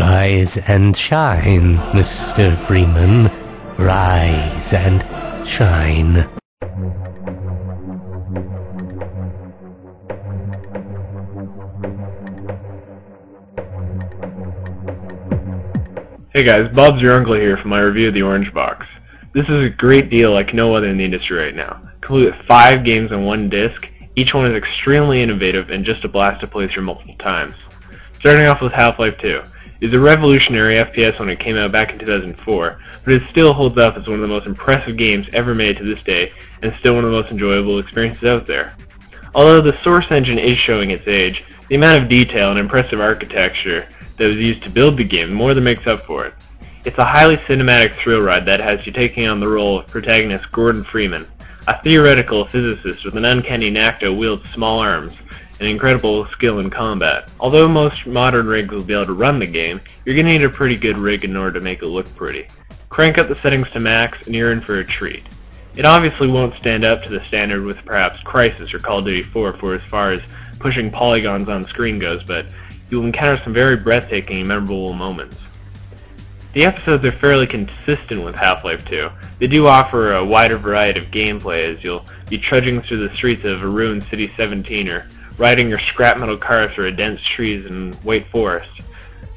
Rise and shine, Mr. Freeman. Rise and shine. Hey guys, BobsYurUncle here for my review of the Orange Box. This is a great deal like no other in the industry right now. Complete with 5 games on one disc, each one is extremely innovative and just a blast to play through multiple times. Starting off with Half-Life 2. It's a revolutionary FPS when it came out back in 2004, but it still holds up as one of the most impressive games ever made to this day, and still one of the most enjoyable experiences out there. Although the source engine is showing its age, the amount of detail and impressive architecture that was used to build the game more than makes up for it. It's a highly cinematic thrill ride that has you taking on the role of protagonist Gordon Freeman, a theoretical physicist with an uncanny knack to wield small arms and incredible skill in combat. Although most modern rigs will be able to run the game, you're going to need a pretty good rig in order to make it look pretty. Crank up the settings to max and you're in for a treat. It obviously won't stand up to the standard with perhaps Crysis or Call of Duty 4 for as far as pushing polygons on screen goes, but you'll encounter some very breathtaking and memorable moments. The episodes are fairly consistent with Half-Life 2. They do offer a wider variety of gameplay as you'll be trudging through the streets of a ruined City 17 or riding your scrap metal car through dense trees and white forest.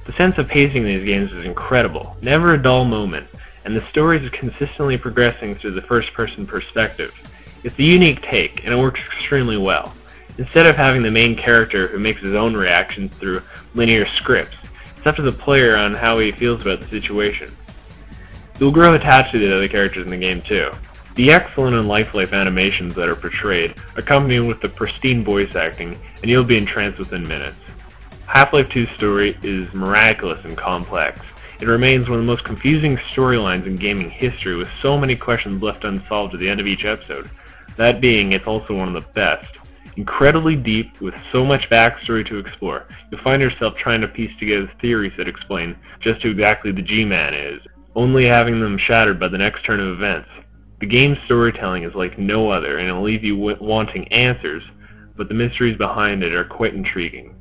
The sense of pacing in these games is incredible, never a dull moment, and the story is consistently progressing through the first-person perspective. It's a unique take, and it works extremely well. Instead of having the main character who makes his own reactions through linear scripts, it's up to the player on how he feels about the situation. You'll grow attached to the other characters in the game too. The excellent and lifelike animations that are portrayed, accompanied with the pristine voice acting, and you'll be entranced within minutes. Half-Life 2's story is miraculous and complex. It remains one of the most confusing storylines in gaming history, with so many questions left unsolved at the end of each episode. That being, it's also one of the best. Incredibly deep, with so much backstory to explore, you'll find yourself trying to piece together theories that explain just who exactly the G-Man is, only having them shattered by the next turn of events. The game's storytelling is like no other, and it'll leave you wanting answers, but the mysteries behind it are quite intriguing.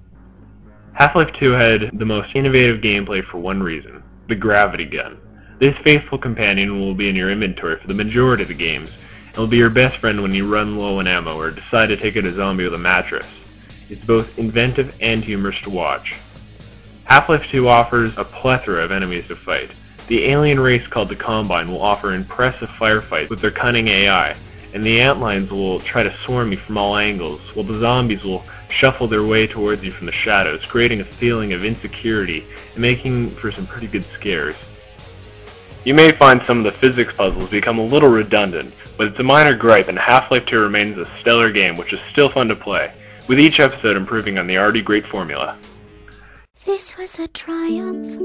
Half-Life 2 had the most innovative gameplay for one reason: the gravity gun. This faithful companion will be in your inventory for the majority of the games, and will be your best friend when you run low on ammo or decide to take out a zombie with a mattress. It's both inventive and humorous to watch. Half-Life 2 offers a plethora of enemies to fight. The alien race called the Combine will offer impressive firefights with their cunning AI, and the antlions will try to swarm you from all angles, while the zombies will shuffle their way towards you from the shadows, creating a feeling of insecurity and making for some pretty good scares. You may find some of the physics puzzles become a little redundant, but it's a minor gripe, and Half-Life 2 remains a stellar game which is still fun to play, with each episode improving on the already great formula. This was a triumph.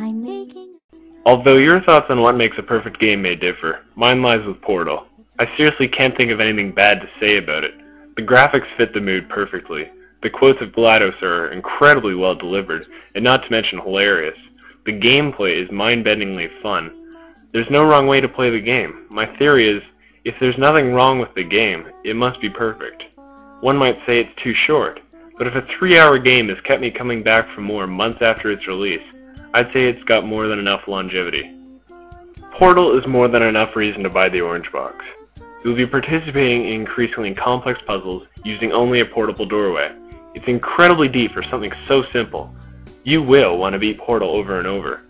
I'm making... Although your thoughts on what makes a perfect game may differ, mine lies with Portal. I seriously can't think of anything bad to say about it. The graphics fit the mood perfectly. The quotes of GLaDOS are incredibly well delivered, and not to mention hilarious. The gameplay is mind-bendingly fun. There's no wrong way to play the game. My theory is, if there's nothing wrong with the game, it must be perfect. One might say it's too short, but if a 3-hour game has kept me coming back for more months after its release, I'd say it's got more than enough longevity. Portal is more than enough reason to buy the Orange Box. You'll be participating in increasingly complex puzzles using only a portable doorway. It's incredibly deep for something so simple. You will want to beat Portal over and over.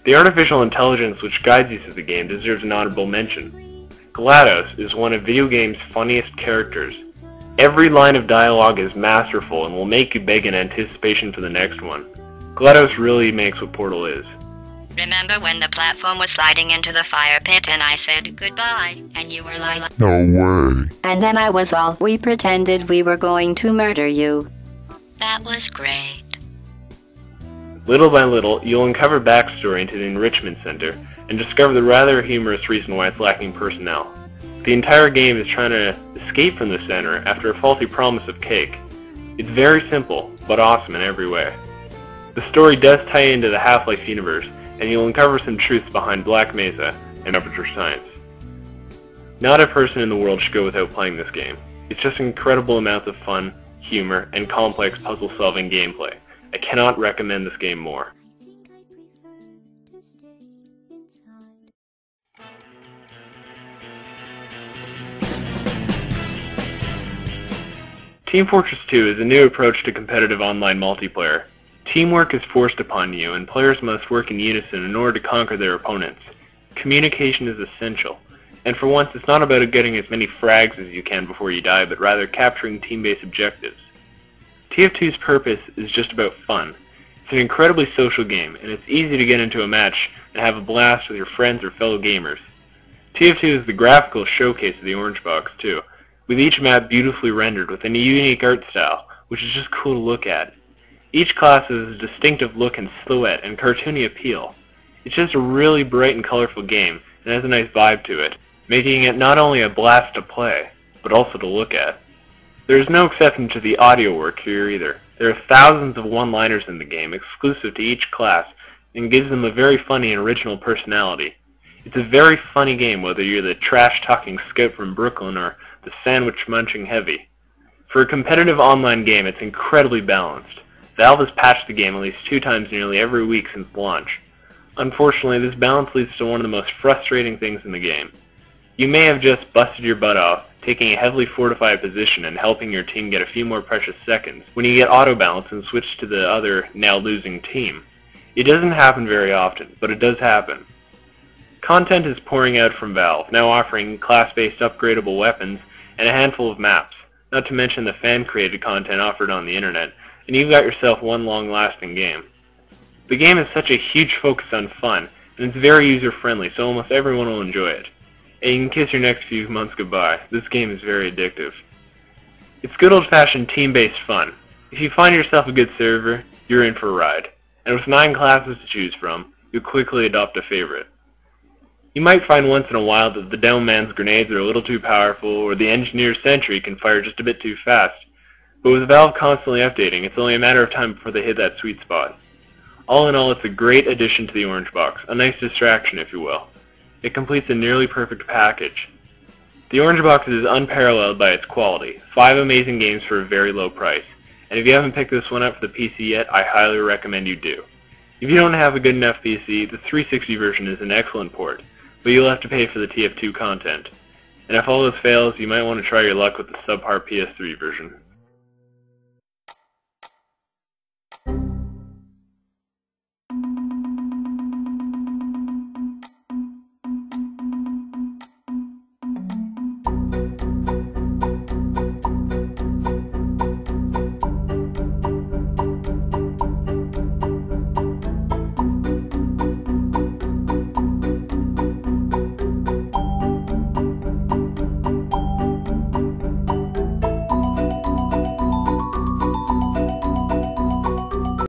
The artificial intelligence which guides you through the game deserves an honorable mention. GLaDOS is one of video games' funniest characters. Every line of dialogue is masterful and will make you beg in anticipation for the next one. GLaDOS really makes what Portal is. Remember when the platform was sliding into the fire pit and I said goodbye, and you were like, "No way." And then I was all, we pretended we were going to murder you. That was great. Little by little, you'll uncover backstory into the Enrichment Center and discover the rather humorous reason why it's lacking personnel. The entire game is trying to escape from the center after a faulty promise of cake. It's very simple, but awesome in every way. The story does tie into the Half-Life universe, and you'll uncover some truths behind Black Mesa and Aperture Science. Not a person in the world should go without playing this game. It's just incredible amounts of fun, humor, and complex puzzle-solving gameplay. I cannot recommend this game more. I think I prefer to stay inside. Team Fortress 2 is a new approach to competitive online multiplayer. Teamwork is forced upon you, and players must work in unison in order to conquer their opponents. Communication is essential, and for once it's not about getting as many frags as you can before you die, but rather capturing team-based objectives. TF2's purpose is just about fun. It's an incredibly social game, and it's easy to get into a match and have a blast with your friends or fellow gamers. TF2 is the graphical showcase of the Orange Box too, with each map beautifully rendered with a unique art style, which is just cool to look at. Each class has a distinctive look and silhouette and cartoony appeal. It's just a really bright and colorful game, and has a nice vibe to it, making it not only a blast to play, but also to look at. There is no exception to the audio work here either. There are thousands of one-liners in the game, exclusive to each class, and gives them a very funny and original personality. It's a very funny game whether you're the trash-talking scout from Brooklyn or the sandwich-munching heavy. For a competitive online game, it's incredibly balanced. Valve has patched the game at least 2 times nearly every week since launch. Unfortunately, this balance leads to one of the most frustrating things in the game. You may have just busted your butt off, taking a heavily fortified position and helping your team get a few more precious seconds, when you get auto-balance and switch to the other, now losing team. It doesn't happen very often, but it does happen. Content is pouring out from Valve, now offering class-based upgradable weapons and a handful of maps, not to mention the fan-created content offered on the internet, and you've got yourself one long-lasting game. The game is such a huge focus on fun, and it's very user-friendly, so almost everyone will enjoy it. And you can kiss your next few months goodbye. This game is very addictive. It's good old-fashioned team-based fun. If you find yourself a good server, you're in for a ride. And with 9 classes to choose from, you'll quickly adopt a favorite. You might find once in a while that the down man's grenades are a little too powerful, or the engineer's sentry can fire just a bit too fast. But with Valve constantly updating, it's only a matter of time before they hit that sweet spot. All in all, it's a great addition to the Orange Box, a nice distraction, if you will. It completes a nearly perfect package. The Orange Box is unparalleled by its quality, 5 amazing games for a very low price, and if you haven't picked this one up for the PC yet, I highly recommend you do. If you don't have a good enough PC, the 360 version is an excellent port, but you'll have to pay for the TF2 content. And if all this fails, you might want to try your luck with the subpar PS3 version.